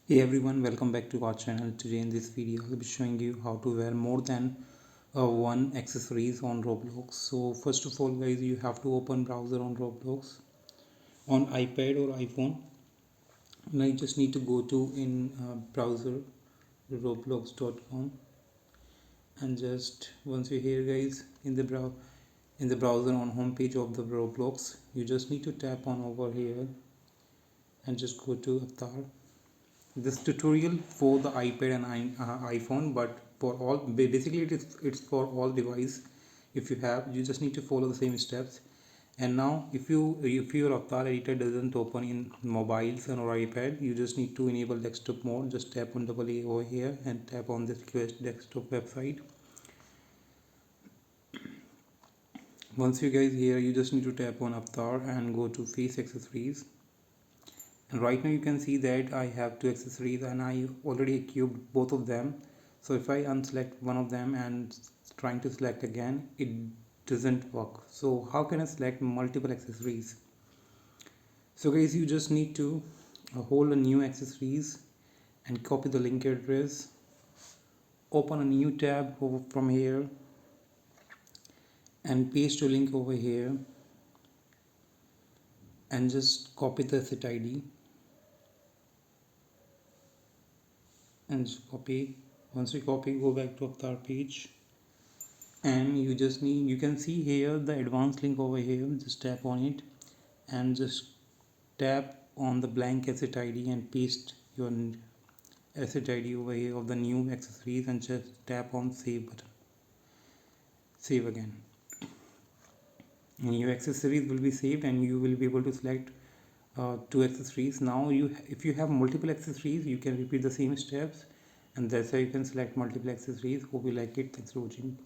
Hey everyone, welcome back to our channel. Today in this video I'll be showing you how to wear more than one accessories on Roblox. So first of all guys, you have to open browser on Roblox on iPad or iPhone. Now you just need to go to in browser roblox.com, and just once you're here guys in the browser on home page of the Roblox, you just need to tap on over here and just go to avatar. This tutorial for the iPad and iPhone, but for all basically it's for all device. If you have, you just need to follow the same steps. And now if your avatar editor doesn't open in mobiles and or iPad, you just need to enable desktop mode. Just tap on double A over here and tap on this request desktop website. Once you guys here, you just need to tap on avatar and go to face accessories. And right now you can see that I have two accessories and I already equipped both of them. So if I unselect one of them and trying to select again, it doesn't work. So how can I select multiple accessories? So guys, you just need to hold a new accessories and copy the link address, open a new tab over from here and paste your link over here and just copy the asset ID and just copy. Once you copy, go back to avatar page, and you can see here the advanced link over here. Just tap on it and just tap on the blank asset ID and paste your asset ID over here of the new accessories and just tap on save button. Save again, and your accessories will be saved and you will be able to select two accessories. Now if you have multiple accessories, you can repeat the same steps, and that's how you can select multiple accessories. Hope you like it. Thanks for watching.